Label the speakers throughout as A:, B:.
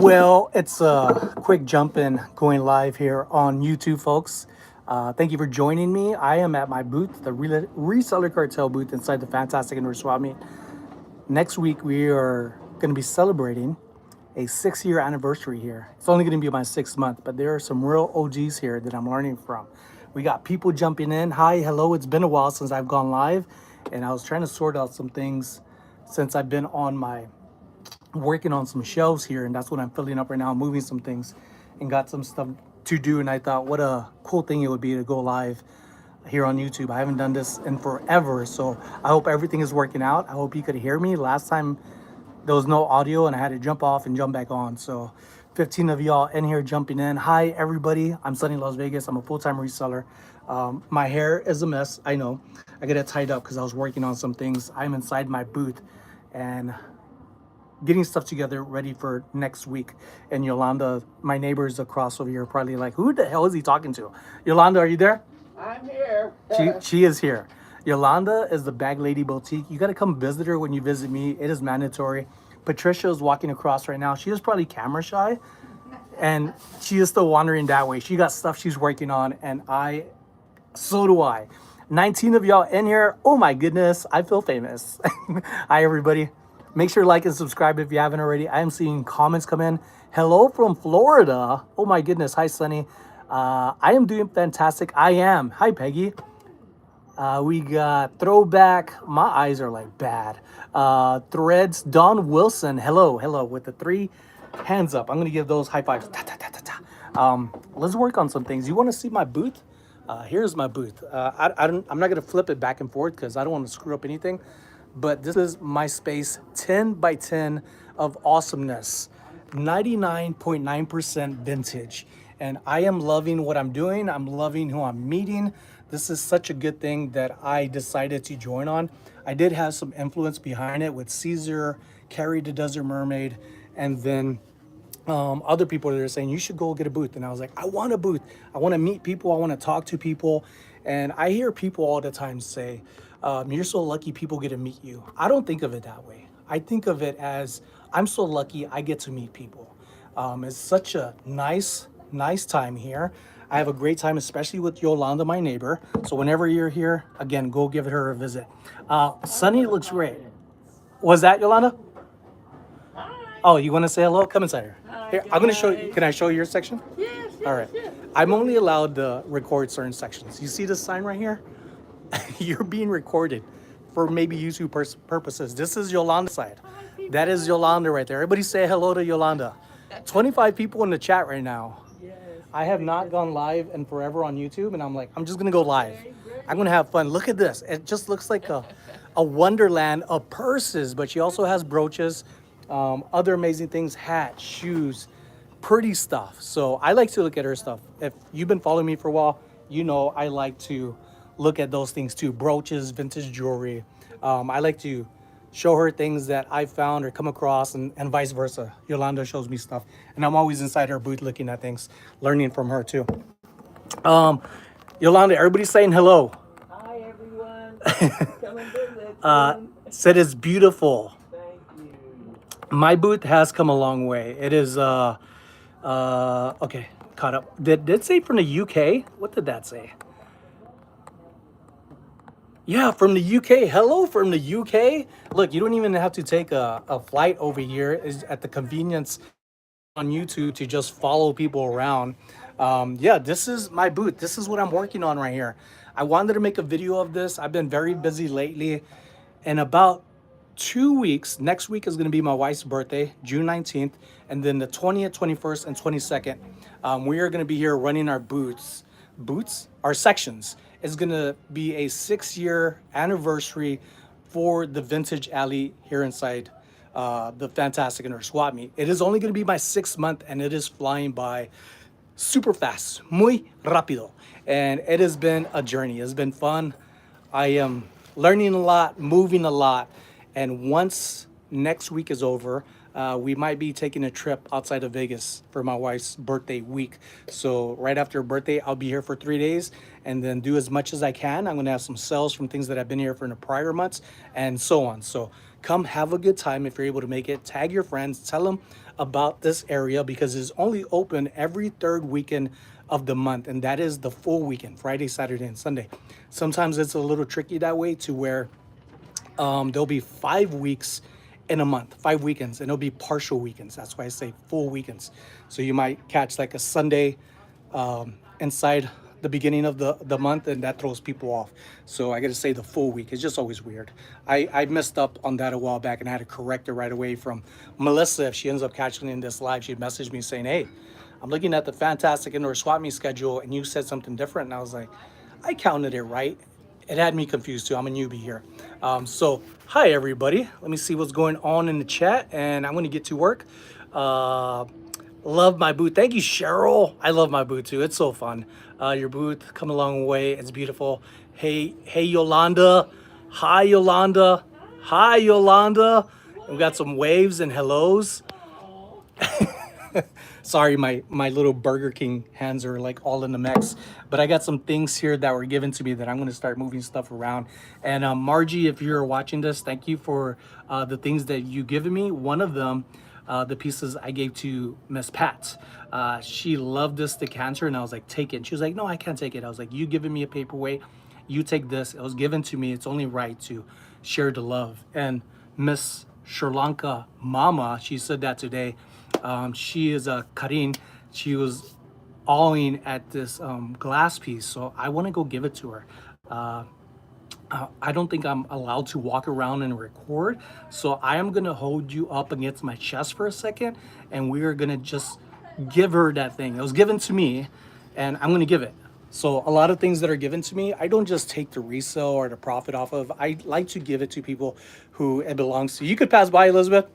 A: Well, it's a quick jump in going live here on YouTube, folks. Thank you for joining me. I am at my booth, the Reseller Cartel booth inside the Fantastic Indoor Swap Meet. Next week, we are going to be celebrating a 6 year anniversary here. It's only going to be my 6th month, but there are some real OGs here that I'm learning from. We got people jumping in. Hi, hello. It's been a while since I've gone live, and I was trying to sort out some things since I've been on my working on some shelves here, and that's what I'm filling up right now, moving some things and got some stuff to do. And I thought what a cool thing it would be to go live here on YouTube. I haven't done this in forever, so I hope everything is working out. I hope you could hear me. Last time there was no audio and I had to jump off and jump back on. So 15 of y'all in here jumping in. Hi everybody, I'm Sonny Las Vegas. I'm a full-time reseller. My hair is a mess, I know. I get it tied up because I was working on some things. I'm inside my booth and getting stuff together ready for next week. And Yolanda, my neighbors across over here, are probably like, who the hell is he talking to? Yolanda, are you there?
B: I'm here.
A: She is here. Yolanda is the Bag Lady Boutique. You got to come visit her when you visit me. It is mandatory. Patricia is walking across right now. She is probably camera shy, and she is still wandering that way. She got stuff she's working on, and so do I. 19 of y'all in here. Oh my goodness, I feel famous. Hi everybody. Make sure to like and subscribe if you haven't already. I am seeing comments come in. Hello from Florida. Oh my goodness. Hi, Sonny. I am doing fantastic. I am. Hi, Peggy. We got Throwback. My eyes are like bad. Threads. Don Wilson. Hello. Hello. With the 3 hands up. I'm going to give those high fives. Ta, ta, ta, ta, ta. Let's work on some things. You want to see my booth? Here's my booth. I'm not going to flip it back and forth because I don't want to screw up anything. But this is my space, 10 by 10 of awesomeness, 99.9% vintage. And I am loving what I'm doing. I'm loving who I'm meeting. This is such a good thing that I decided to join on. I did have some influence behind it with Caesar, Carrie the Desert Mermaid, and then other people that are saying you should go get a booth. And I was like, I want a booth. I want to meet people. I want to talk to people. And I hear people all the time say, you're so lucky people get to meet you. I don't think of it that way. I think of it as I'm so lucky I get to meet people. It's such a nice time here. I have a great time, especially with Yolanda, my neighbor. So whenever you're here, again, go give her a visit. Sunny looks great. Was that Yolanda? Oh, you want to say hello? Come inside here. Here, I'm going to show you. Can I show you your section?
B: Yes,
A: All right. I'm only allowed to record certain sections. You see this sign right here? You're being recorded for maybe YouTube purposes. This is Yolanda's side. That is Yolanda right there. Everybody say hello to Yolanda. 25 people in the chat right now.
B: Yes.
A: I have not gone live in forever on YouTube, and I'm like, I'm just going to go live. I'm going to have fun. Look at this. It just looks like a wonderland of purses, but she also has brooches, other amazing things, hats, shoes, pretty stuff. So I like to look at her stuff. If you've been following me for a while, you know I like to look at those things too. Brooches, vintage jewelry. I like to show her things that I found or come across, and vice versa. Yolanda shows me stuff, and I'm always inside her booth looking at things, learning from her too. Yolanda, everybody's saying hello.
B: Hi, everyone. Come and visit.
A: Said it's beautiful.
B: Thank you.
A: My booth has come a long way. It is okay, caught up. Did it say from the UK? What did that say? Yeah, from the UK. Hello from the UK. Look, you don't even have to take a flight over here. It's at the convenience on YouTube to just follow people around. Yeah, this is my booth. This is what I'm working on right here. I wanted to make a video of this. I've been very busy lately. In about 2 weeks, next week is going to be my wife's birthday, June 19th. And then the 20th, 21st, and 22nd, we are going to be here running our our sections. It's going to be a 6-year anniversary for the Vintage Alley here inside the Fantastic Indoor Swap Meet. It is only going to be my 6th month, and it is flying by super fast, muy rápido. And it has been a journey. It's been fun. I am learning a lot, moving a lot. And once next week is over, we might be taking a trip outside of Vegas for my wife's birthday week. So right after her birthday, I'll be here for 3 days and then do as much as I can. I'm going to have some sales from things that I've been here for in the prior months and so on. So Come have a good time if you're able to make it. Tag your friends, tell them about this area because it's only open every third weekend of the month, and that is the full weekend, Friday, Saturday, and Sunday. Sometimes it's a little tricky that way to where there'll be 5 weeks in a month, 5 weekends, and it'll be partial weekends. That's why I say full weekends. So you might catch like a Sunday inside the beginning of the month, and that throws people off. So I got to say the full week. It's just always weird. I messed up on that a while back, and I had to correct it right away from Melissa. If she ends up catching in this live, she'd message me saying, "Hey, I'm looking at the Fantastic Indoor Swap Meet schedule, and you said something different." And I was like, I counted it right. It had me confused too. I'm a newbie here. So, hi everybody. Let me see what's going on in the chat, and I'm going to get to work. Love my booth. Thank you, Cheryl. I love my booth too. It's so fun. Your booth come a long way. It's beautiful. Hey, Yolanda. Hi, Yolanda. Hi, Yolanda. We got some waves and hellos. Sorry, my little Burger King hands are like all in the mix. But I got some things here that were given to me that I'm going to start moving stuff around. And Margie, if you're watching this, thank you for the things that you given me. One of them, the pieces I gave to Miss Pat. She loved this decanter, and I was like, take it. And she was like, no, I can't take it. I was like, you giving me a paperweight. You take this. It was given to me. It's only right to share the love. And Miss Sri Lanka Mama, she said that today. She is a Karin. She was awing at this glass piece, so I want to go give it to her. I don't think I'm allowed to walk around and record, so I am gonna hold you up against my chest for a second, and we are gonna just give her that thing. It was given to me, and I'm gonna give it. So a lot of things that are given to me, I don't just take the resale or the profit off of. I like to give it to people who it belongs to. You could pass by, Elizabeth.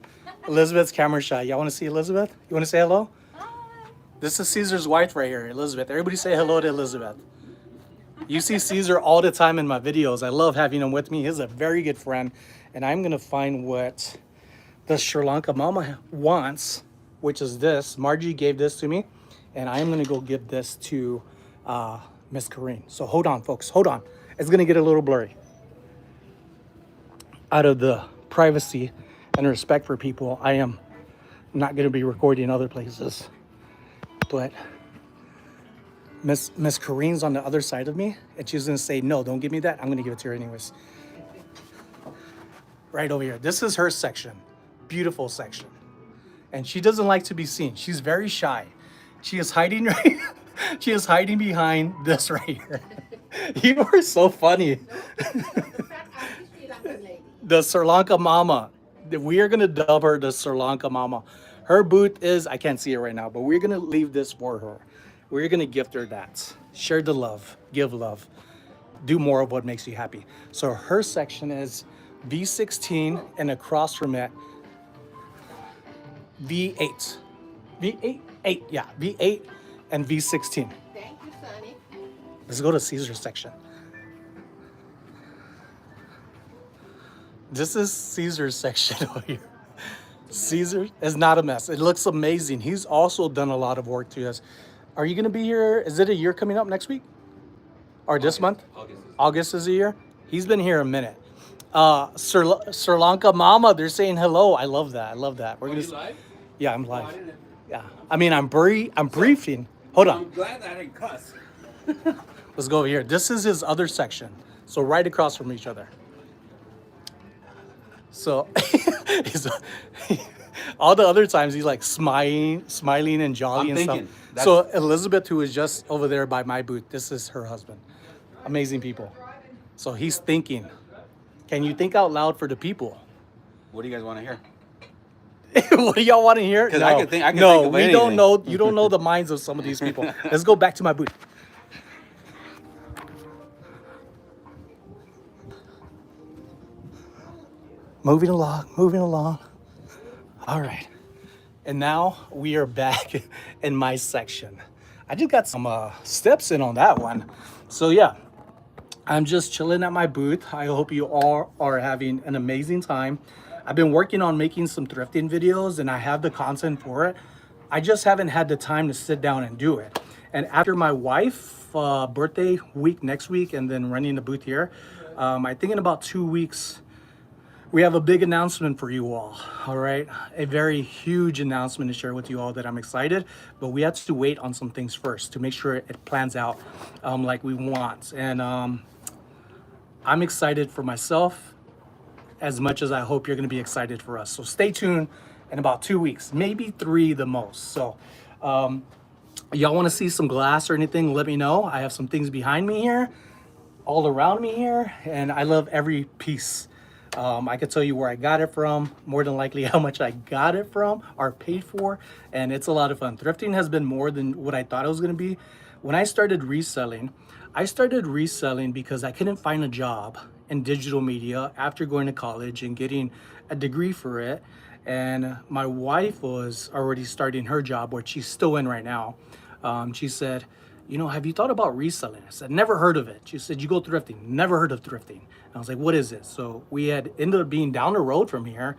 A: Elizabeth's camera shy. Y'all want to see Elizabeth? You want to say hello? Hi. This is Caesar's wife right here, Elizabeth. Everybody say hello to Elizabeth. You see Caesar all the time in my videos. I love having him with me. He's a very good friend. And I'm going to find what the Sri Lanka Mama wants, which is this. Margie gave this to me. And I'm going to go give this to Miss Kareem. So hold on, folks. Hold on. It's going to get a little blurry. Out of the privacy and respect for people, I am not going to be recording other places. But Miss Kareem's on the other side of me, and she's going to say, no, don't give me that. I'm going to give it to her anyways. Right over here. This is her section. Beautiful section. And she doesn't like to be seen. She's very shy. She is hiding right. She is hiding behind this right here. You are so funny. The Sri Lanka Mama. We are going to dub her the Sri Lanka Mama. Her booth is, I can't see it right now, but we're going to leave this for her. We're going to gift her that. Share the love. Give love. Do more of what makes you happy. So her section is V16, and across from it, V8. V8? 8, yeah. V8 and V16.
B: Thank you, Sonny.
A: Let's go to Caesar's section. This is Caesar's section over here. Caesar is not a mess. It looks amazing. He's also done a lot of work to us. Are you going to be here? Is it a year coming up next week? Or this month? August is a year? He's been here a minute. Sri Lanka Mama, they're saying hello. I love that. I love that. We're gonna.
B: Live?
A: Yeah, I'm live. Yeah. I mean, I'm briefing. Hold on.
B: I'm glad I didn't cuss.
A: Let's go over here. This is his other section. So right across from each other. So all the other times he's like smiling and jolly and stuff. So Elizabeth, who is just over there by my booth, this is her husband. Amazing people. So he's thinking. Can you think out loud for the people?
C: What do you guys want to hear?
A: What do y'all want to hear?
C: Because
A: No,
C: I can think of
A: we
C: anything.
A: don't know. You don't know the minds of some of these people. Let's go back to my booth. Moving along. All right. And now we are back in my section. I just got some steps in on that one. So yeah, I'm just chilling at my booth. I hope you all are having an amazing time. I've been working on making some thrifting videos, and I have the content for it. I just haven't had the time to sit down and do it. And after my wife's birthday week next week, and then running the booth here, I think in about 2 weeks, We have a big announcement for you all right? A very huge announcement to share with you all that I'm excited, but we have to wait on some things first to make sure it plans out like we want. And I'm excited for myself as much as I hope you're going to be excited for us. So stay tuned in about 2 weeks, maybe three the most. So y'all want to see some glass or anything, let me know. I have some things behind me here, all around me here, and I love every piece. I could tell you where I got it from, more than likely how much I got it from or paid for, and it's a lot of fun. Thrifting has been more than what I thought it was going to be. When I started reselling because I couldn't find a job in digital media after going to college and getting a degree for it. And my wife was already starting her job, which she's still in right now. She said, you know, have you thought about reselling? I said, never heard of it. She said, you go thrifting. Never heard of thrifting. And I was like, what is it? So we had ended up being down the road from here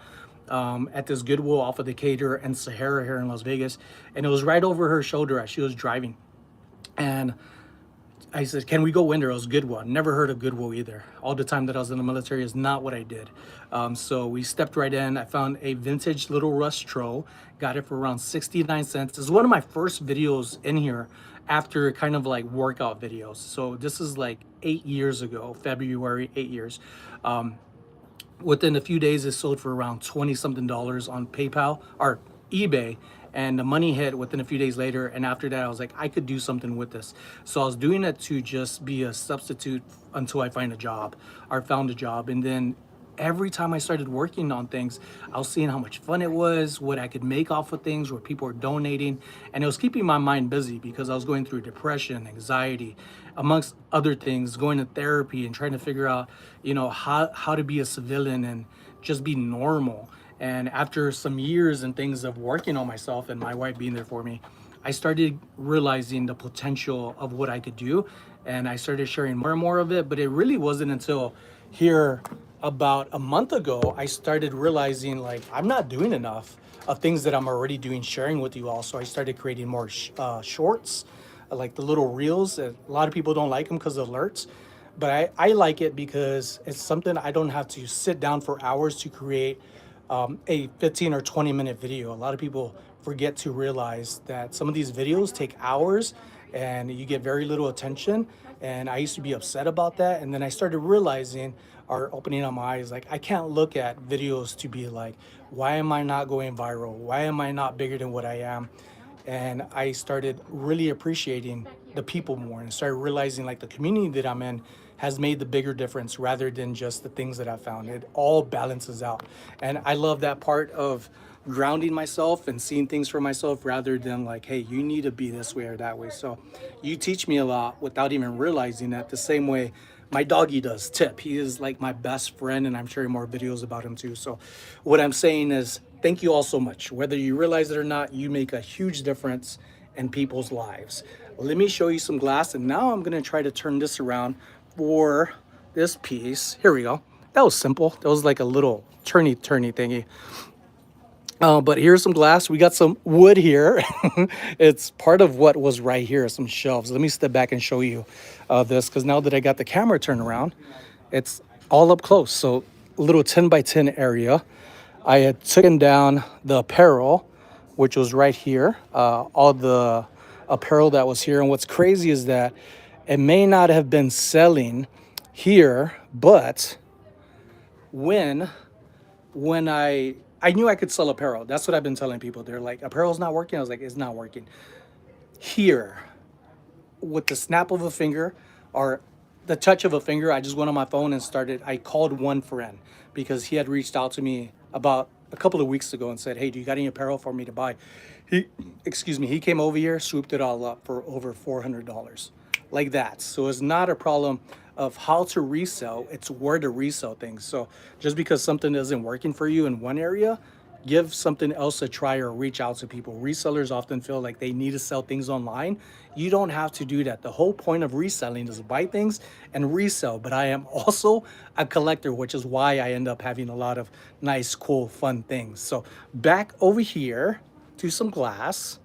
A: at this Goodwill off of Decatur and Sahara here in Las Vegas. And it was right over her shoulder as she was driving. And I said, can we go in there? It was Goodwill. Never heard of Goodwill either. All the time that I was in the military is not what I did. So we stepped right in. I found a vintage little Rust Tro. Got it for around 69 cents. It's one of my first videos in here after kind of like workout videos. So this is like 8 years ago, February, 8 years. Within a few days, it sold for around 20 something dollars on PayPal or eBay. And the money hit within a few days later. And after that, I was like, I could do something with this. So I was doing it to just be a substitute until I find a job or found a job. And then every time I started working on things, I was seeing how much fun it was, what I could make off of things, where people were donating. And it was keeping my mind busy because I was going through depression, anxiety, amongst other things, going to therapy and trying to figure out, you know, how to be a civilian and just be normal. And after some years and things of working on myself and my wife being there for me, I started realizing the potential of what I could do. And I started sharing more and more of it. But it really wasn't until here about a month ago, I started realizing like I'm not doing enough of things that I'm already doing, sharing with you all. So I started creating more shorts, like the little reels. A lot of people don't like them because of alerts. But I like it because it's something I don't have to sit down for hours to create a 15 or 20-minute video. A lot of people forget to realize that some of these videos take hours and you get very little attention. And I used to be upset about that. And then I started realizing or opening up my eyes, like I can't look at videos to be like, why am I not going viral? Why am I not bigger than what I am? And I started really appreciating the people more and started realizing like the community that I'm in has made the bigger difference rather than just the things that I found. It all balances out. And I love that part of grounding myself and seeing things for myself rather than like, hey, you need to be this way or that way. So you teach me a lot without even realizing that, the same way my doggy does. Tip, he is like my best friend, and I'm sharing more videos about him too. So what I'm saying is thank you all so much. Whether you realize it or not, you make a huge difference in people's lives. Let me show you some glass, and now I'm gonna try to turn this around for this piece. Here we go. That was simple. That was like a little turny thingy. But here's some glass. We got some wood here. It's part of what was right here, some shelves. Let me step back and show you this, because now that I got the camera turned around, it's all up close. So a little 10 by 10 area. I had taken down the apparel, which was right here, all the apparel that was here. And what's crazy is that it may not have been selling here, but when I knew I could sell apparel. That's what I've been telling people. They're like, apparel's not working. I was like, it's not working. Here, with the snap of a finger or the touch of a finger, I just went on my phone and I called one friend because he had reached out to me about a couple of weeks ago and said, hey, do you got any apparel for me to buy? He came over here, swooped it all up for over $400, like that. So it's not a problem of how to resell, it's where to resell things. So just because something isn't working for you in one area, give something else a try or reach out to people. Resellers often feel like they need to sell things online. You don't have to do that. The whole point of reselling is to buy things and resell. But I am also a collector, which is why I end up having a lot of nice, cool, fun things. So back over here to some glass.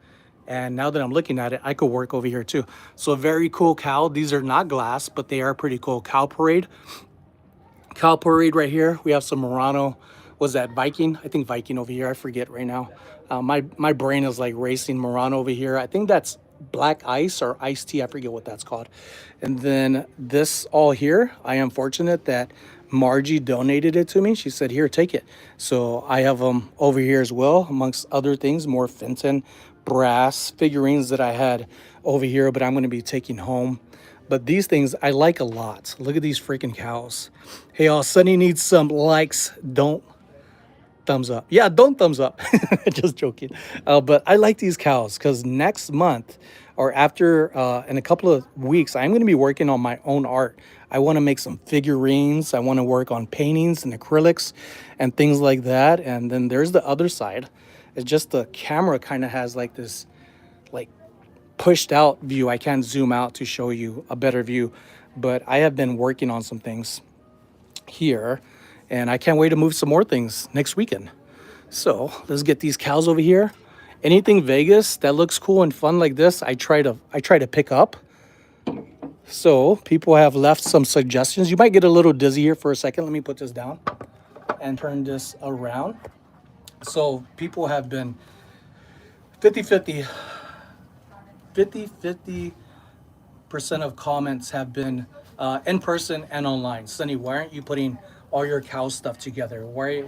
A: And now that I'm looking at it, I could work over here too. So a very cool cow. These are not glass, but they are pretty cool. Cow parade. Cow parade right here. We have some Murano. Was that Viking? I think Viking over here. I forget right now. My brain is like racing. Murano over here. I think that's black ice or iced tea. I forget what that's called. And then this all here. I am fortunate that Margie donated it to me. She said, "Here, take it." So I have them over here as well, amongst other things, more Fenton brass figurines that I had over here, but I'm going to be taking home. But these things I like a lot. Look at these freaking cows. Hey, y'all, Sonny needs some likes. Don't thumbs up. Yeah, don't thumbs up. Just joking. But I like these cows because next month or after in a couple of weeks, I'm going to be working on my own art. I want to make some figurines. I want to work on paintings and acrylics and things like that. And then there's the other side. It's just the camera kind of has like this like pushed out view. I can't zoom out to show you a better view, but I have been working on some things here and I can't wait to move some more things next weekend. So let's get these cows over here. Anything Vegas that looks cool and fun like this, I try to pick up. So people have left some suggestions. You might get a little dizzy here for a second. Let me put this down and turn this around. So people have been 50-50, 50% of comments have been in person and online. Sonny, why aren't you putting all your cow stuff together? Why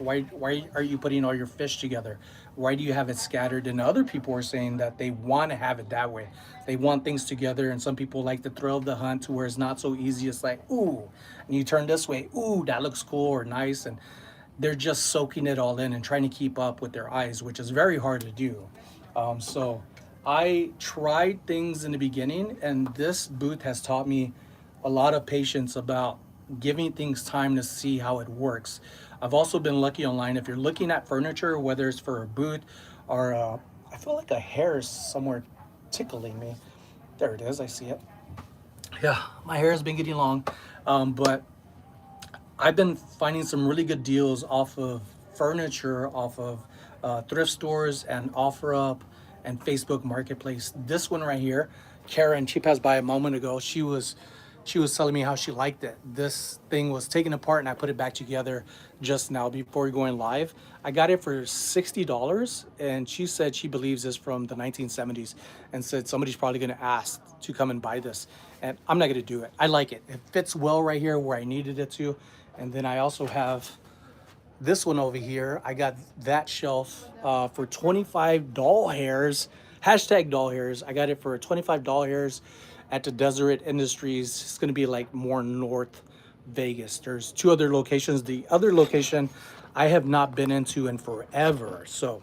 A: are you putting all your fish together? Why do you have it scattered? And other people are saying that they want to have it that way. They want things together, and some people like the thrill of the hunt to where it's not so easy. It's like, ooh, and you turn this way, ooh, that looks cool or nice, and they're just soaking it all in and trying to keep up with their eyes, which is very hard to do. So I tried things in the beginning, and this booth has taught me a lot of patience about giving things time to see how it works. I've also been lucky online. If you're looking at furniture, whether it's for a booth or I feel like a hair is somewhere tickling me. There it is. I see it. Yeah, my hair has been getting long, but I've been finding some really good deals off of furniture, off of thrift stores and OfferUp and Facebook Marketplace. This one right here, Karen, she passed by a moment ago. She was telling me how she liked it. This thing was taken apart and I put it back together just now before going live. I got it for $60 and she said she believes it's from the 1970s and said somebody's probably going to ask to come and buy this. And I'm not going to do it. I like it. It fits well right here where I needed it to. And then I also have this one over here. I got that shelf for 25 doll hairs. Hashtag doll hairs. I got it for 25 doll hairs at the Deseret Industries. It's going to be like more North Vegas. There's two other locations. The other location I have not been into in forever. So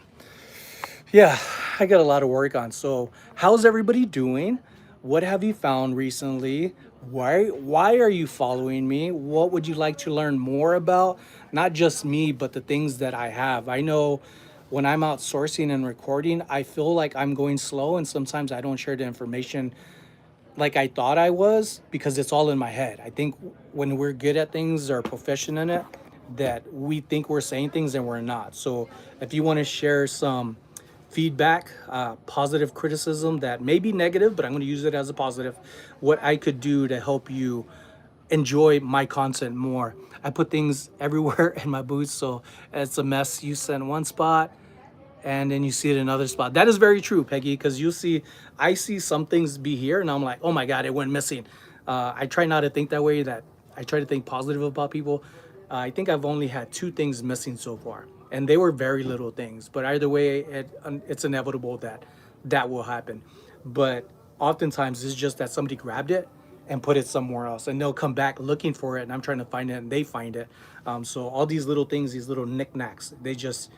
A: yeah, I got a lot of work on. So, how's everybody doing? What have you found recently? Why are you following me? What would you like to learn more about? Not just me, but the things that I have. I know when I'm out sourcing and recording, I feel like I'm going slow and sometimes I don't share the information like I thought I was because it's all in my head. I think when we're good at things or proficient in it, that we think we're saying things and we're not. So if you want to share some feedback, positive criticism that may be negative, but I'm going to use it as a positive, what I could do to help you enjoy my content more. I put things everywhere in my booth, so it's a mess. You send one spot, and then you see it in another spot. That is very true, Peggy, because I see some things be here, and I'm like, oh my God, it went missing. I try not to think that way, that I try to think positive about people. I think I've only had two things missing so far, and they were very little things. But either way, it's inevitable that that will happen. But oftentimes, it's just that somebody grabbed it and put it somewhere else, and they'll come back looking for it, and I'm trying to find it, and they find it. So all these little things, these little knickknacks, they just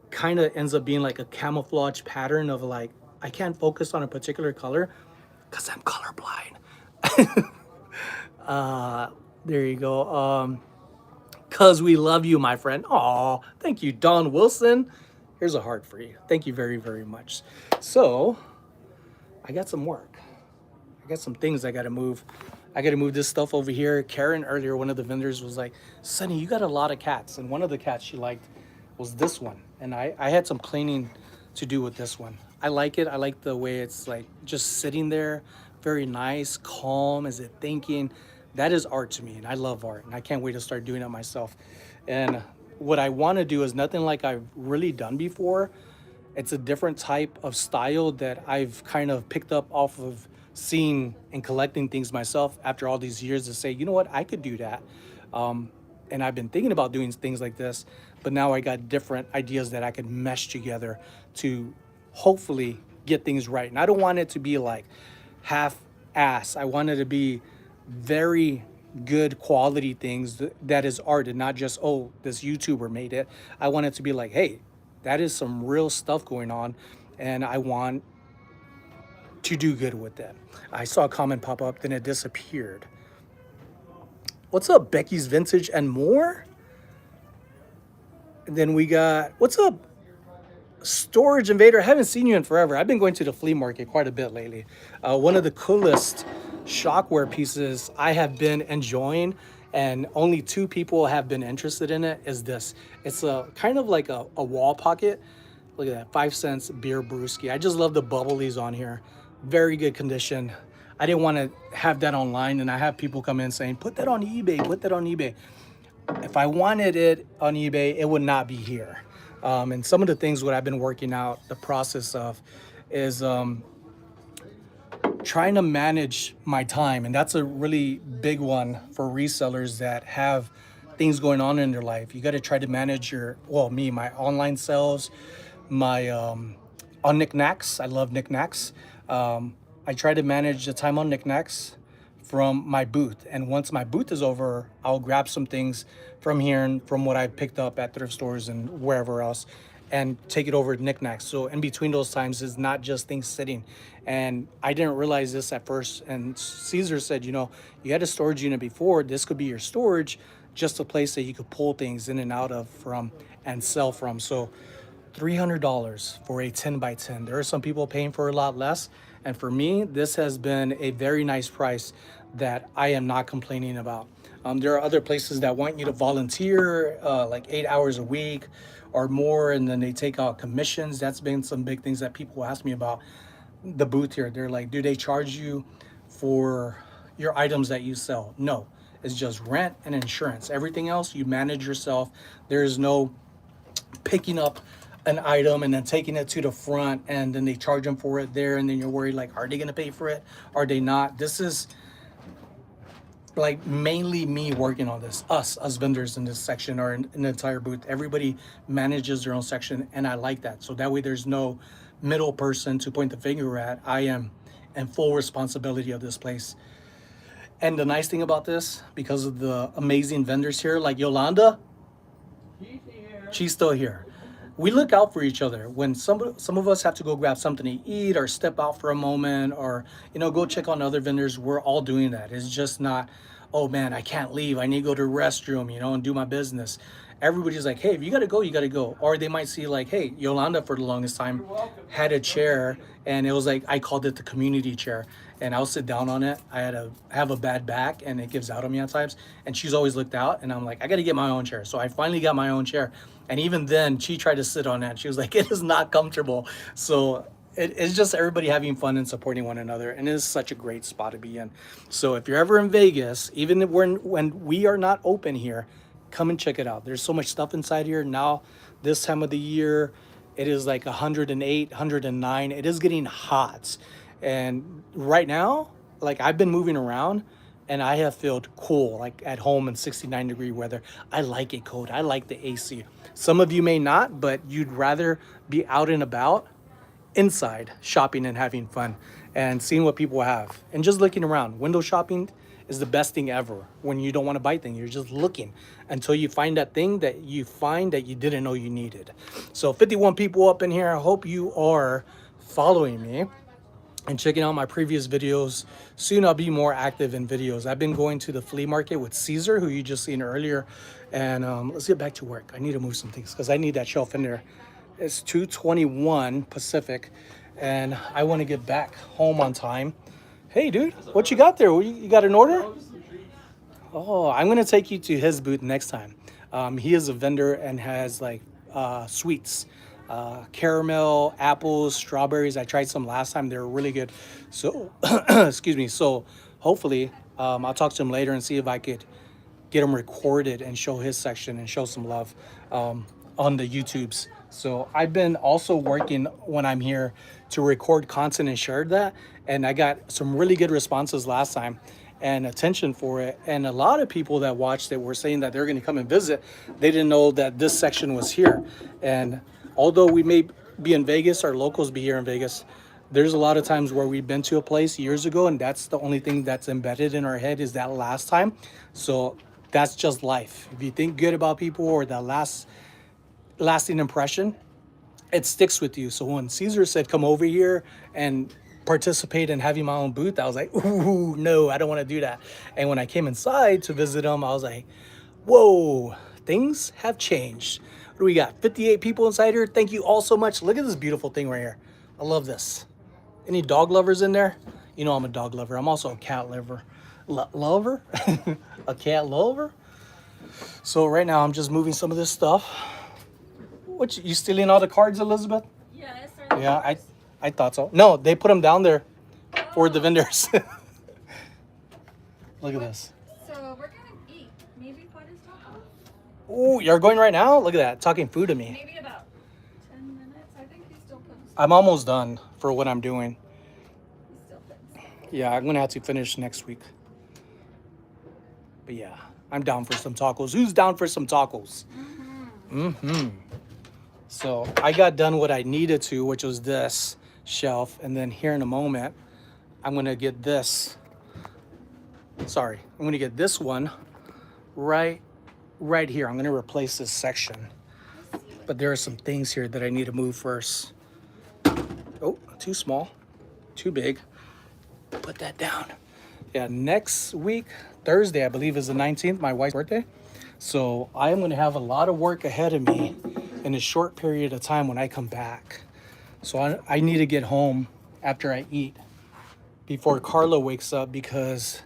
A: kind of ends up being like a camouflage pattern of like I can't focus on a particular color because I'm colorblind. There you go. Cause we love you, my friend. Oh, thank you, Don Wilson. Here's a heart for you. Thank you very, very much. So I got some work. I got some things I gotta move. I gotta move this stuff over here. Karen earlier, one of the vendors was like, Sonny, you got a lot of cats. And one of the cats she liked was this one. And I had some cleaning to do with this one. I like it. I like the way it's like just sitting there, very nice, calm. Is it thinking? That is art to me, and I love art, and I can't wait to start doing it myself. And what I want to do is nothing like I've really done before. It's a different type of style that I've kind of picked up off of seeing and collecting things myself after all these years to say, you know what, I could do that. And I've been thinking about doing things like this, but now I got different ideas that I could mesh together to hopefully get things right. And I don't want it to be like half ass. I want it to be very good quality things that is art and not just, oh, this YouTuber made it. I want it to be like, hey, that is some real stuff going on, and I want to do good with it. I saw a comment pop up, then it disappeared. What's up, Becky's Vintage and More? And then we got, what's up, Storage Invader? I haven't seen you in forever. I've been going to the flea market quite a bit lately. One of the coolest shockware pieces I have been enjoying, and only two people have been interested in it, is this. It's a kind of like a wall pocket. Look at that, 5 cents beer brewski. I just love the bubblies on here. Very good condition. I didn't want to have that online, and I have people come in saying, put that on eBay, put that on eBay. If I wanted it on eBay, it would not be here. And some of the things what I've been working out the process of is trying to manage my time. And that's a really big one for resellers that have things going on in their life. You got to try to manage your, well, me, my online sales, my on knickknacks. I love knickknacks. I try to manage the time on knickknacks from my booth. And once my booth is over, I'll grab some things from here and from what I picked up at thrift stores and wherever else and take it over to knickknacks. So in between those times is not just things sitting. And I didn't realize this at first. And Caesar said, you know, you had a storage unit before. This could be your storage, just a place that you could pull things in and out of from and sell from. So $300 for a 10 by 10. There are some people paying for a lot less. And for me, this has been a very nice price that I am not complaining about. There are other places that want you to volunteer like 8 hours a week or more, and then they take out commissions. That's been some big things that people ask me about the booth here. They're like, do they charge you for your items that you sell? No, it's just rent and insurance. Everything else you manage yourself. There is no picking up an item and then taking it to the front and then they charge them for it there, and then you're worried like, are they going to pay for it? Are they not? This is like mainly me working on this, us vendors in this section or in the entire booth. Everybody manages their own section, and I like that. So that way there's no middle person to point the finger at. I am in full responsibility of this place. And the nice thing about this, because of the amazing vendors here, like Yolanda, she's still here. We look out for each other when some of us have to go grab something to eat or step out for a moment, or go check on other vendors. We're all doing that. It's just not, oh man, I can't leave, I need to go to the restroom, and do my business. Everybody's like, hey, if you gotta go, you gotta go. Or they might see like, hey, Yolanda for the longest time had a chair, and it was like, I called it the community chair, and I'll sit down on it. I have a bad back and it gives out on me at times, and she's always looked out, and I'm like, I gotta get my own chair. So I finally got my own chair, and even then she tried to sit on that. She was like, it is not comfortable. So it's just everybody having fun and supporting one another, and it is such a great spot to be in. So if you're ever in Vegas, even if when we are not open here, come and check it out. There's so much stuff inside here now. This time of the year, it is like 108, 109. It is getting hot. And right now, like, I've been moving around and I have felt cool, like at home in 69-degree weather. I like it cold. I like the AC. Some of you may not, but you'd rather be out and about inside shopping and having fun and seeing what people have and just looking around. Window shopping is the best thing ever. When you don't want to buy things, you're just looking until you find that thing that you didn't know you needed. So 51 people up in here. I hope you are following me and checking out my previous videos. Soon I'll be more active in videos. I've been going to the flea market with Caesar, who you just seen earlier. And let's get back to work. I need to move some things because I need that shelf in there. It's 2:21 Pacific, and I want to get back home on time. Hey, dude, what you got there? You got an order? Oh, I'm going to take you to his booth next time. He is a vendor and has like sweets, caramel, apples, strawberries. I tried some last time. They were really good. So, excuse me. So hopefully, I'll talk to him later and see if I could get him recorded and show his section and show some love on the YouTubes. So I've been also working when I'm here to record content and share that. And I got some really good responses last time and attention for it. And a lot of people that watched it were saying that they're going to come and visit. They didn't know that this section was here. And although we may be in Vegas, our locals be here in Vegas, there's a lot of times where we've been to a place years ago and that's the only thing that's embedded in our head is that last time. So that's just life. If you think good about people or that lasting impression, it sticks with you. So when Caesar said come over here and participate in having my own booth, I was like, ooh, no, I don't want to do that. And when I came inside to visit him, I was like, whoa, things have changed. What do we got? 58 people inside here. Thank you all so much. Look at this beautiful thing right here. I love this. Any dog lovers in there? You know I'm a dog lover. I'm also a cat lover. Lover? A cat lover? So right now I'm just moving some of this stuff. What, you stealing all the cards, Elizabeth?
C: Yes. Are they
A: Yeah,
C: yours?
A: I thought so. No, they put them down there for the vendors. Look at this.
C: So we're gonna eat. Maybe what is tacos?
A: Oh, you're going right now? Look at that, talking food to me.
C: Maybe about 10 minutes. I think he still puts.
A: I'm almost done for what I'm doing.
C: He still puts.
A: Yeah, I'm gonna have to finish next week. But yeah, I'm down for some tacos. Who's down for some tacos? So I got done what I needed to, which was this shelf. And then here in a moment, I'm gonna get this. Sorry, I'm gonna get this one right here. I'm gonna replace this section. But there are some things here that I need to move first. Oh, too small, too big. Put that down. Yeah, next week, Thursday, I believe is the 19th, my wife's birthday. So I am gonna have a lot of work ahead of me in a short period of time when I come back. So I need to get home after I eat before Carla wakes up because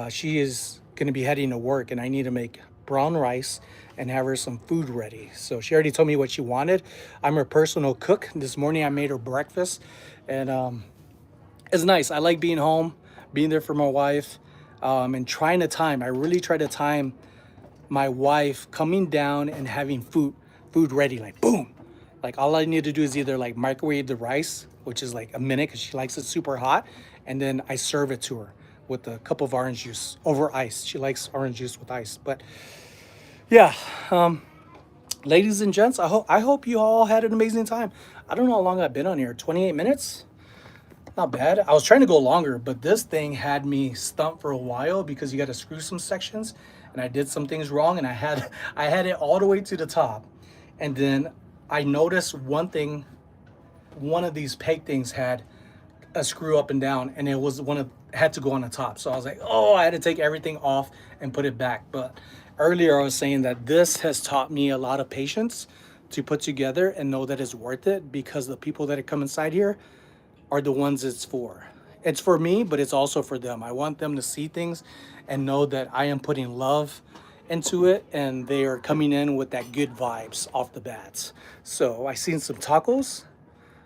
A: she is gonna be heading to work and I need to make brown rice and have her some food ready. So she already told me what she wanted. I'm her personal cook. This morning I made her breakfast and it's nice. I like being home, being there for my wife, and trying to time. I really try to time my wife coming down and having food ready, like boom. Like all I need to do is either like microwave the rice, which is like a minute because she likes it super hot, and then I serve it to her with a cup of orange juice over ice. She likes orange juice with ice. But yeah, ladies and gents, I hope you all had an amazing time. I don't know how long I've been on here. 28 minutes. Not bad. I was trying to go longer, but this thing had me stumped for a while because you got to screw some sections, and I did some things wrong, and I had it all the way to the top, and then I noticed one thing. One of these peg things had a screw up and down, and it was had to go on the top. So I was like, oh, I had to take everything off and put it back. But earlier I was saying that this has taught me a lot of patience to put together and know that it's worth it because the people that come inside here are the ones it's for. It's for me, but it's also for them. I want them to see things and know that I am putting love into it and they are coming in with that good vibes off the bats. So I seen some tacos.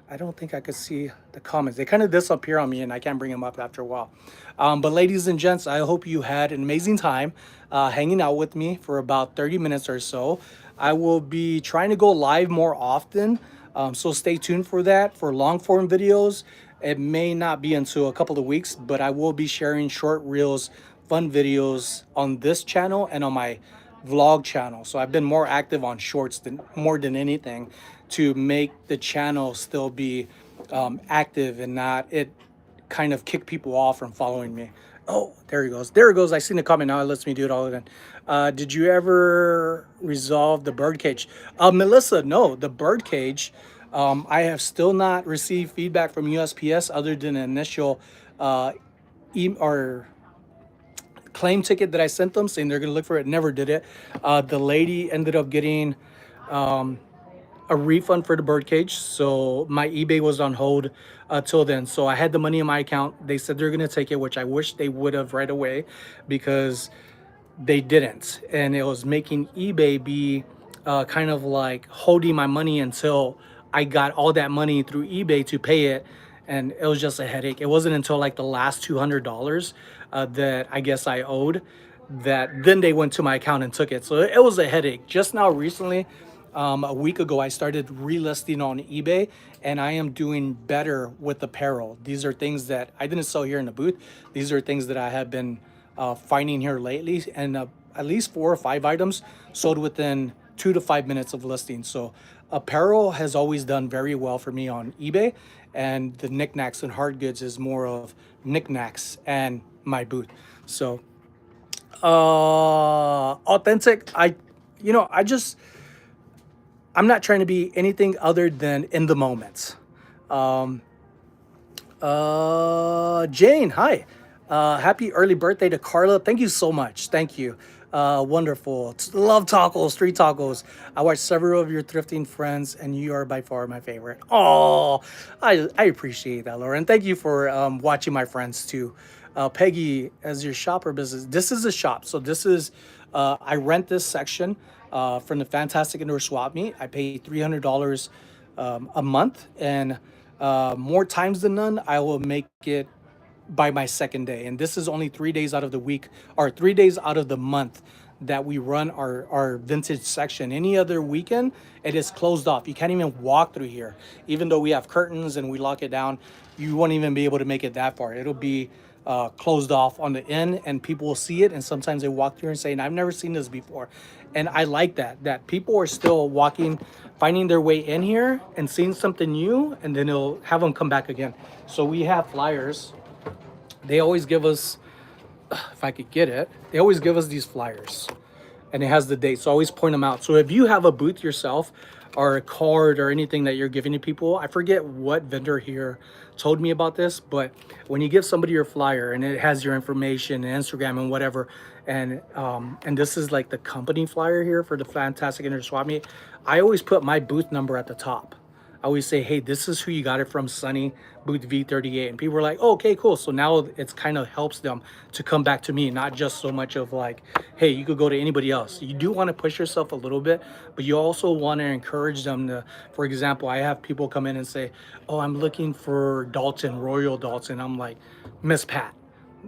A: I don't think I could see the comments. They kind of disappear on me and I can't bring them up after a while. But ladies and gents, I hope you had an amazing time hanging out with me for about 30 minutes or so. I will be trying to go live more often. So stay tuned for that. For long form videos, it may not be until a couple of weeks, but I will be sharing short reels, fun videos on this channel and on my vlog channel. So I've been more active on shorts more than anything to make the channel still be active and not it kind of kick people off from following me. Oh, there he goes. There he goes. I seen the comment now. It lets me do it all again. Did you ever resolve the bird cage? Melissa, no. The bird cage, I have still not received feedback from USPS other than an initial or claim ticket that I sent them saying they're going to look for it. Never did it. The lady ended up getting a refund for the birdcage, so my eBay was on hold till then. So I had the money in my account. They said they're gonna take it, which I wish they would have right away because they didn't, and it was making eBay be kind of like holding my money until I got all that money through eBay to pay it, and it was just a headache. It wasn't until like the last $200 that I guess I owed, that then they went to my account and took it. So it was a headache. Just now recently, a week ago, I started relisting on eBay, and I am doing better with apparel. These are things that I didn't sell here in the booth. These are things that I have been finding here lately, and at least 4 or 5 items sold within 2 to 5 minutes of listing. So apparel has always done very well for me on eBay, and the knickknacks and hard goods is more of knickknacks and my booth. So authentic, I just, I'm not trying to be anything other than in the moment. um Jane, hi. Happy early birthday to Carla. Thank you so much. Thank you. Wonderful. Love tacos, street tacos. I watched several of your thrifting friends, and you are by far my favorite. Oh, I appreciate that, Lauren. Thank you for watching my friends too. Peggy, as your shop or business, this is a shop. So this is, I rent this section from the Fantastic Indoor Swap Meet. I pay $300 a month, and more times than none, I will make it by my second day. And this is only 3 days out of the week, or 3 days out of the month, that we run our vintage section. Any other weekend, it is closed off. You can't even walk through here. Even though we have curtains and we lock it down, you won't even be able to make it that far. It'll be closed off on the end, and people will see it, and sometimes they walk through and say, I've never seen this before. And I like that people are still walking, finding their way in here and seeing something new, and then it'll have them come back again. So we have flyers. They always give us, if I could get it, they always give us these flyers, and it has the date. So I always point them out. So if you have a booth yourself, or a card or anything that you're giving to people, I forget what vendor here told me about this, but when you give somebody your flyer and it has your information and Instagram and whatever, and this is like the company flyer here for the Fantastic Indoor Swap Meet, I always put my booth number at the top. I always say, hey, this is who you got it from, Sonny, booth V38. And people are like, oh, okay, cool. So now it's kind of helps them to come back to me, not just so much of like, hey, you could go to anybody else. You do want to push yourself a little bit, but you also want to encourage them to, for example, I have people come in and say, oh, I'm looking for Dalton, Royal Dalton. I'm like, Miss Pat,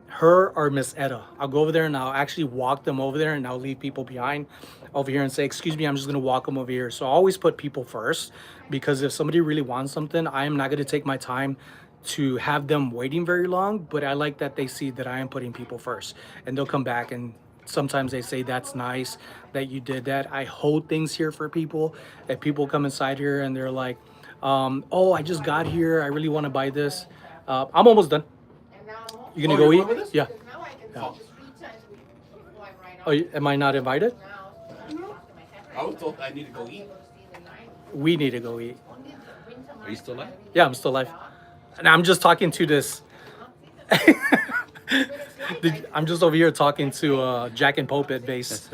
A: her or Miss Etta. I'll go over there and I'll actually walk them over there, and I'll leave people behind over here and say, excuse me, I'm just going to walk them over here. So I always put people first, because if somebody really wants something, I am not going to take my time to have them waiting very long, but I like that they see that I am putting people first, and they'll come back, and sometimes they say, that's nice that you did that. I hold things here for people. If people come inside here and they're like, oh, I just got here, I really want to buy this. I'm almost done. You gonna go eat? Yeah. Yeah. Oh, am I not invited?
B: I was told I need to go eat.
A: We need to go eat.
B: Are you still alive?
A: Yeah, I'm still alive. And I'm just talking to this. I'm just over here talking to Jack and Pope at base.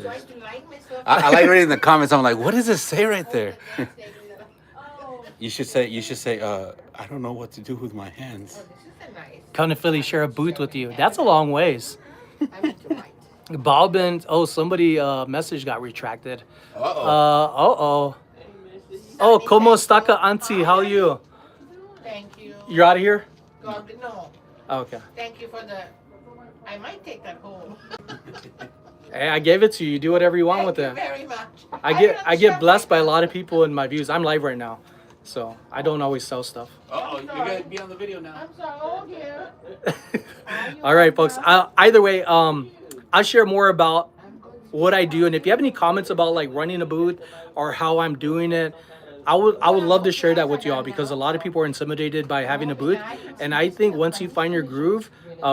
D: I like reading the comments. I'm like, what does it say right there? You should say, I don't know what to do with my hands.
A: Come to Philly, share a booth with you. That's a long ways. Bob and, oh, somebody message got retracted. Uh-oh. Oh, como está ka, auntie? How are you?
B: Thank you.
A: You're out of here?
B: God, no.
A: Oh, okay.
B: Thank you for the. I might take that home.
A: Hey, I gave it to you. You do whatever you want with
B: Thank
A: it.
B: you very much.
A: I get blessed by a lot of people in my views. I'm live right now, so I don't always sell stuff.
D: Oh, you're gonna be on the video now.
B: I'm sorry. Oh, dear.
A: All right, folks. Either way, I'll share more about what I do, and if you have any comments about like running a booth or how I'm doing it, I would love to share that with you all, because a lot of people are intimidated by having a booth, and I think once you find your groove,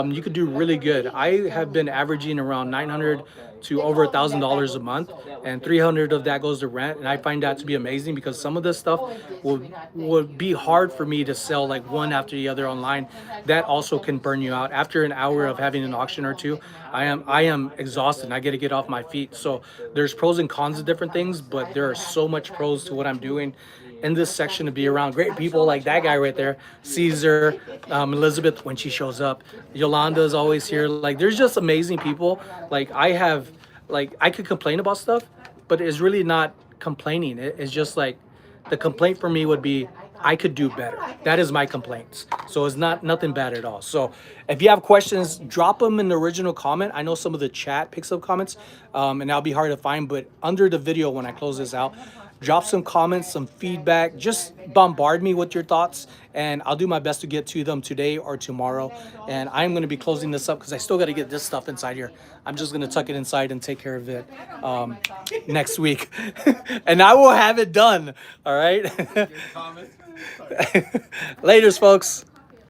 A: you could do really good. I have been averaging around $900 to over $1,000 a month, and 300 of that goes to rent, and I find that to be amazing, because some of this stuff would be hard for me to sell like one after the other online. That also can burn you out after an hour of having an auction or two. I am exhausted. I got to get off my feet. So there's pros and cons of different things, but there are so much pros to what I'm doing in this section, to be around great people like that guy right there, Caesar, Elizabeth when she shows up, Yolanda is always here. Like, there's just amazing people. Like, I could complain about stuff, but it's really not complaining. It's just like, the complaint for me would be, I could do better. That is my complaints. So it's not nothing bad at all. So if you have questions, drop them in the original comment. I know some of the chat picks up comments, and that'll be hard to find. But under the video, when I close this out, drop some comments, some feedback. Just bombard me with your thoughts, and I'll do my best to get to them today or tomorrow. And I'm going to be closing this up because I still got to get this stuff inside here. I'm just going to tuck it inside and take care of it next week. And I will have it done. All right. Laters, folks.